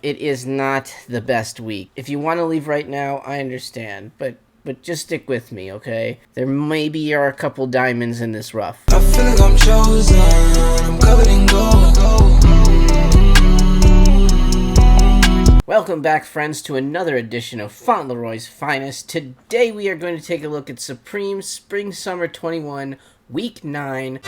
it is not the best week. If you want to leave right now, I understand, but just stick with me, okay? There maybe are a couple diamonds in this rough. I feel like I'm chosen, I'm covered in gold. Welcome back, friends, to another edition of Fauntleroy's Finest. Today we are going to take a look at Supreme Spring Summer 21 Week 9.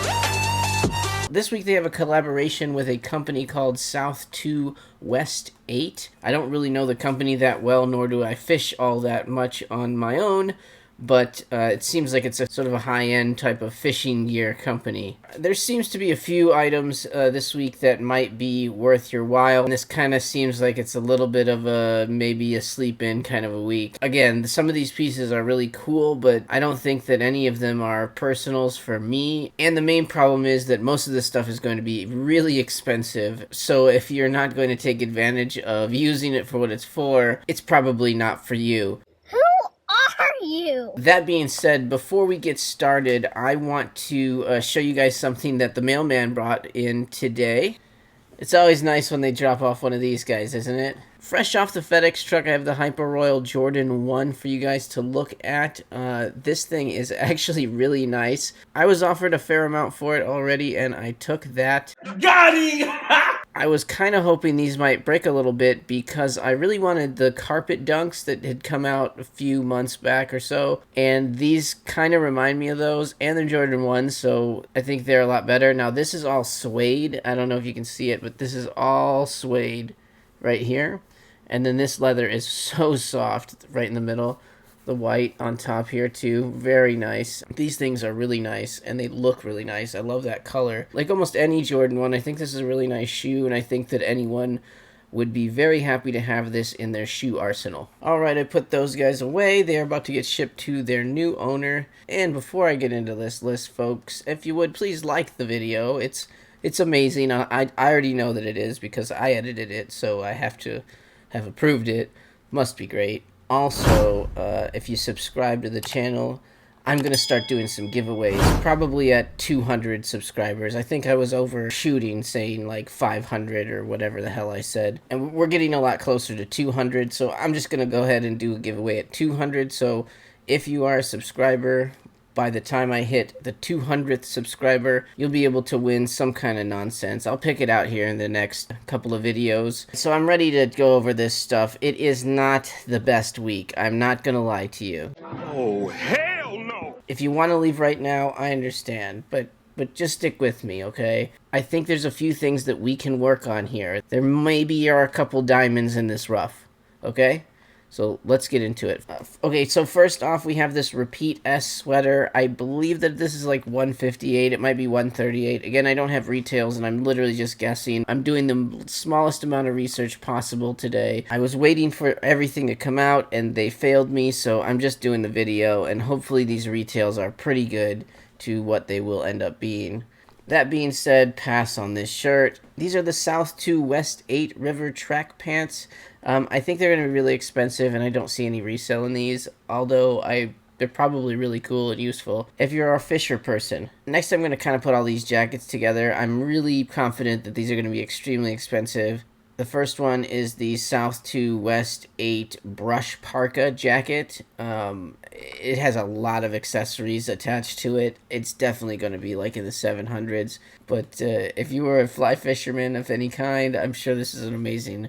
This week they have a collaboration with a company called South2 West8. I don't really know the company that well, nor do I fish all that much on my own, but it seems like it's a sort of a high-end type of fishing gear company. There seems to be a few items this week that might be worth your while, and this kind of seems like it's a little bit of a maybe a sleep-in kind of a week. Again, some of these pieces are really cool, but I don't think that any of them are personals for me, and the main problem is that most of this stuff is going to be really expensive, so if you're not going to take advantage of using it for what it's for, it's probably not for you. You. That being said, before we get started, I want to show you guys something that the mailman brought in today. It's always nice when they drop off one of these guys, isn't it? Fresh off the FedEx truck, I have the Hyper Royal Jordan 1 for you guys to look at. This thing is actually really nice. I was offered a fair amount for it already, and I took that. Got it! I was kind of hoping these might break a little bit because I really wanted the carpet dunks that had come out a few months back or so, and these kind of remind me of those, and they're Jordan 1s, so I think they're a lot better. Now this is all suede. I don't know if you can see it, but this is all suede right here, and then this leather is so soft right in the middle. The white on top here too, very nice. These things are really nice and they look really nice. I love that color. Like almost any Jordan 1, I think this is a really nice shoe, and I think that anyone would be very happy to have this in their shoe arsenal. Alright, I put those guys away. They are about to get shipped to their new owner. And before I get into this list, folks, if you would please like the video. It's amazing. I already know that it is because I edited it, so I have to have approved it. Must be great. Also, if you subscribe to the channel, I'm going to start doing some giveaways, probably at 200 subscribers. I think I was overshooting, saying like 500 or whatever the hell I said. And we're getting a lot closer to 200, so I'm just going to go ahead and do a giveaway at 200. So if you are a subscriber, by the time I hit the 200th subscriber, you'll be able to win some kind of nonsense. I'll pick it out here in the next couple of videos. So I'm ready to go over this stuff. It is not the best week. I'm not gonna lie to you. Oh, hell no! If you want to leave right now, I understand, but just stick with me, okay? I think there's a few things that we can work on here. There maybe are a couple diamonds in this rough, okay? So let's get into it. Okay, so first off, we have this Repeat S sweater. I believe that this is like 158. It might be 138. Again, I don't have retails, and I'm literally just guessing. I'm doing the smallest amount of research possible today. I was waiting for everything to come out, and they failed me, so I'm just doing the video, and hopefully these retails are pretty good to what they will end up being. That being said, pass on this shirt. These are the South2 West8 River Track Pants. I think they're going to be really expensive, and I don't see any resale in these, although they're probably really cool and useful if you're a fisher person. Next, I'm going to kind of put all these jackets together. I'm really confident that these are going to be extremely expensive. The first one is the South2 West8 Brush Parka jacket. It has a lot of accessories attached to it. It's definitely going to be like in the 700s. But if you were a fly fisherman of any kind, I'm sure this is an amazing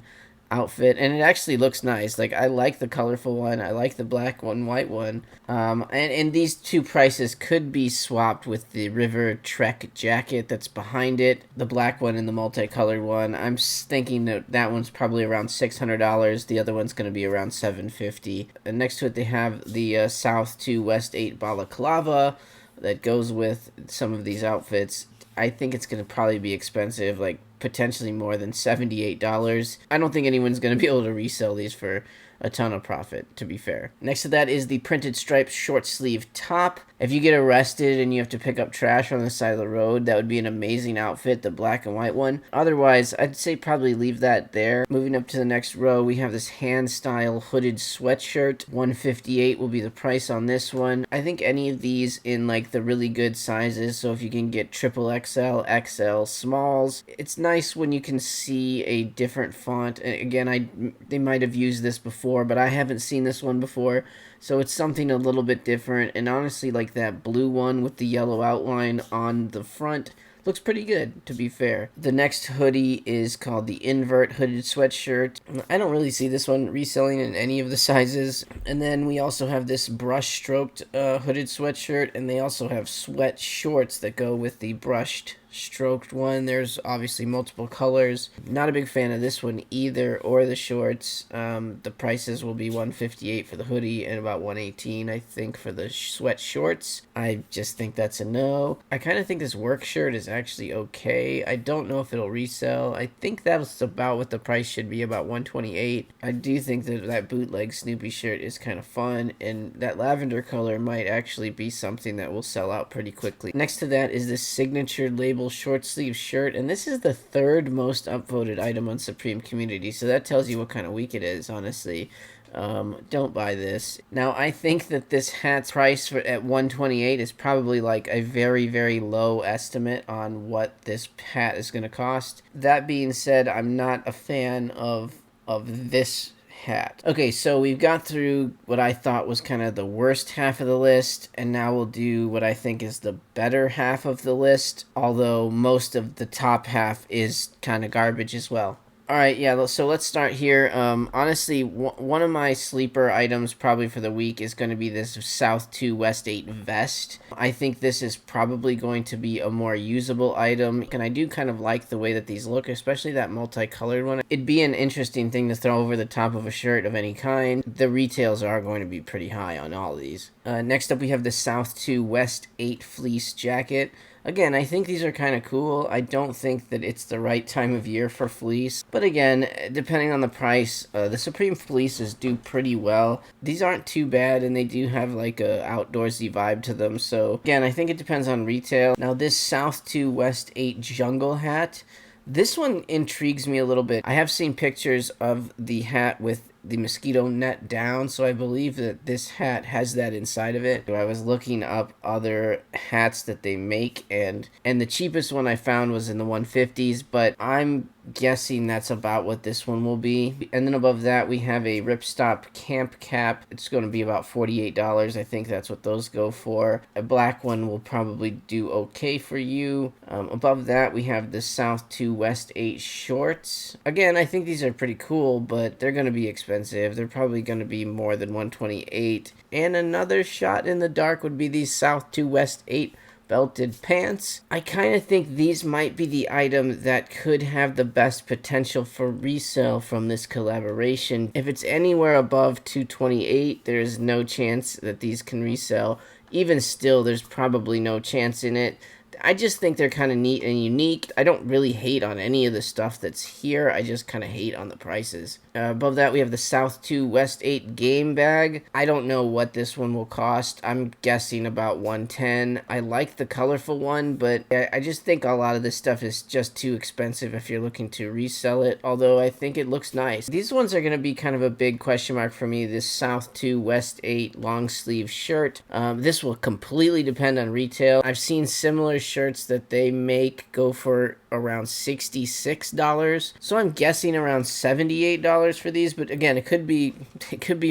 outfit, and it actually looks nice. Like, I like the colorful one, I like the black one, white one, and these two prices could be swapped with the River Trek jacket that's behind it, the black one and the multicolored one. I'm thinking that one's probably around $600, the other one's going to be around $750. And next to it they have the South2 West8 balaclava that goes with some of these outfits. I think it's going to probably be expensive, like potentially more than $78. I don't think anyone's going to be able to resell these for a ton of profit, to be fair. Next to that is the printed striped short sleeve top. If you get arrested and you have to pick up trash on the side of the road, that would be an amazing outfit, the black and white one. Otherwise, I'd say probably leave that there. Moving up to the next row, we have this hand style hooded sweatshirt. $158 will be the price on this one. I think any of these in like the really good sizes, so if you can get triple XL, XL, smalls, it's nice when you can see a different font. And again, they might have used this before, but I haven't seen this one before, so it's something a little bit different. And honestly, like that blue one with the yellow outline on the front looks pretty good, to be fair. The next hoodie is called the Invert hooded sweatshirt. I don't really see this one reselling in any of the sizes. And then we also have this brush stroked hooded sweatshirt, and they also have sweat shorts that go with the brushed stroked one. There's obviously multiple colors. Not a big fan of this one either, or the shorts. The prices will be $158 for the hoodie and about $118 I think for the sweat shorts. I just think that's a no. I kind of think this work shirt is actually okay. I don't know if it'll resell. I think that's about what the price should be, about $128. I do think that bootleg Snoopy shirt is kind of fun, and that lavender color might actually be something that will sell out pretty quickly. Next to that is this signature label short sleeve shirt, and this is the third most upvoted item on Supreme Community, so that tells you what kind of week it is, honestly. Don't buy this. Now, I think that this hat's price at $128 is probably like a very, very low estimate on what this hat is going to cost. That being said, I'm not a fan of this hat. Okay, so we've got through what I thought was kind of the worst half of the list, and now we'll do what I think is the better half of the list, although most of the top half is kind of garbage as well. Alright, yeah, so let's start here. Honestly, one of my sleeper items probably for the week is going to be this South2 West8 vest. I think this is probably going to be a more usable item, and I do kind of like the way that these look, especially that multicolored one. It'd be an interesting thing to throw over the top of a shirt of any kind. The retails are going to be pretty high on all of these. Next up, we have the South2 West8 fleece jacket. Again, I think these are kind of cool. I don't think that it's the right time of year for fleece. But again, depending on the price, the Supreme fleeces do pretty well. These aren't too bad, and they do have like a outdoorsy vibe to them. So again, I think it depends on retail. Now this South2 West8 jungle hat, this one intrigues me a little bit. I have seen pictures of the hat with the mosquito net down, so I believe that this hat has that inside of it. I was looking up other hats that they make, and the cheapest one I found was in the 150s, but I'm guessing that's about what this one will be. And then above that, we have a ripstop camp cap. It's going to be about $48. I think that's what those go for. A black one will probably do okay for you. Above that, we have the South2 West8 shorts. Again, I think these are pretty cool, but they're going to be expensive. They're probably going to be more than $128. And another shot in the dark would be these South2 West8 belted pants. I kind of think these might be the item that could have the best potential for resale from this collaboration. If it's anywhere above $228, there's no chance that these can resell. Even still, there's probably no chance in it. I just think they're kind of neat and unique. I don't really hate on any of the stuff that's here. I just kind of hate on the prices. Above that, we have the South2 West8 game bag. I don't know what this one will cost. I'm guessing about $110. I like the colorful one, but I just think a lot of this stuff is just too expensive if you're looking to resell it, although I think it looks nice. These ones are going to be kind of a big question mark for me, this South2 West8 long sleeve shirt. This will completely depend on retail. I've seen similar shirts that they make go for around $66, so I'm guessing around $78 for these, but again, it could be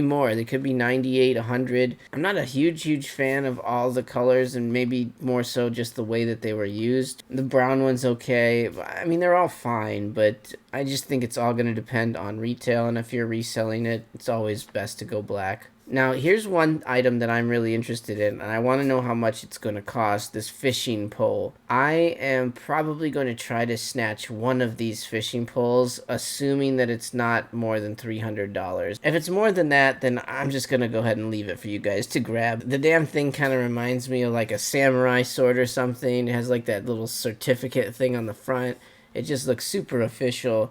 more. They could be $98, $100. I'm not a huge fan of all the colors, and maybe more so just the way that they were used. The brown one's okay. I mean, they're all fine, but I just think it's all going to depend on retail, and if you're reselling it, it's always best to go black. Now, here's one item that I'm really interested in, and I want to know how much it's going to cost, this fishing pole. I am probably going to try to snatch one of these fishing poles, assuming that it's not more than $300. If it's more than that, then I'm just going to go ahead and leave it for you guys to grab. The damn thing kind of reminds me of like a samurai sword or something. It has like that little certificate thing on the front. It just looks super official.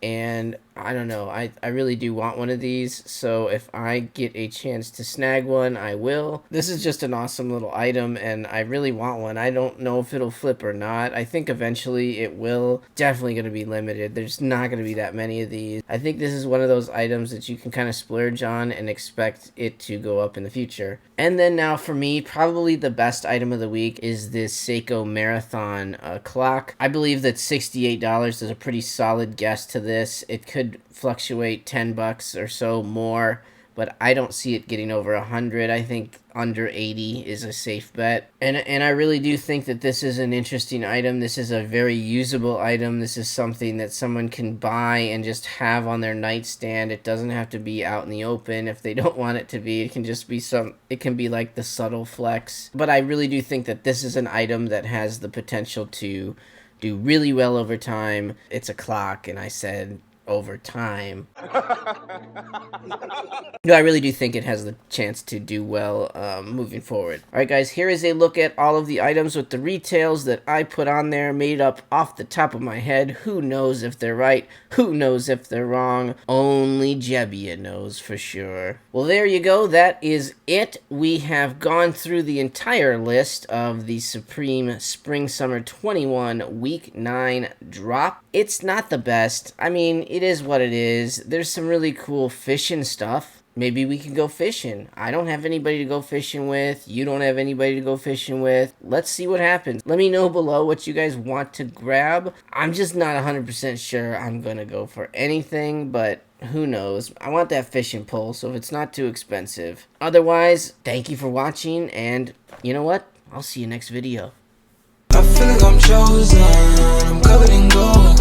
and I don't know, I really do want one of these, so if I get a chance to snag one, I will. This is just an awesome little item, and I really want one. I don't know if it'll flip or not. I think eventually it will. Definitely going to be limited. There's not going to be that many of these. I think this is one of those items that you can kind of splurge on and expect it to go up in the future. And then now for me, probably the best item of the week is this Seiko Marathon Clock. I believe that $68 is a pretty solid guess to this. It could fluctuate $10 or so more, but I don't see it getting over 100. I think under 80 is a safe bet. And I really do think that this is an interesting item. This is a very usable item. This is something that someone can buy and just have on their nightstand. It doesn't have to be out in the open if they don't want it to be. It can just be it can be like the subtle flex. But I really do think that this is an item that has the potential to do really well over time. It's a clock, and I said over time. No, I really do think it has the chance to do well moving forward. Alright guys, here is a look at all of the items with the retails that I put on there, made up off the top of my head. Who knows if they're right? Who knows if they're wrong? Only Jebbia knows for sure. Well, there you go. That is it. We have gone through the entire list of the Supreme Spring Summer 21 Week 9 drop. It's not the best. I mean, it is what it is. There's some really cool fishing stuff. Maybe we can go fishing. I don't have anybody to go fishing with. You don't have anybody to go fishing with. Let's see what happens. Let me know below what you guys want to grab. I'm just not 100% sure I'm going to go for anything, but who knows. I want that fishing pole, so if it's not too expensive. Otherwise, thank you for watching, and you know what? I'll see you next video. I feel like I'm chosen, I'm covered in gold.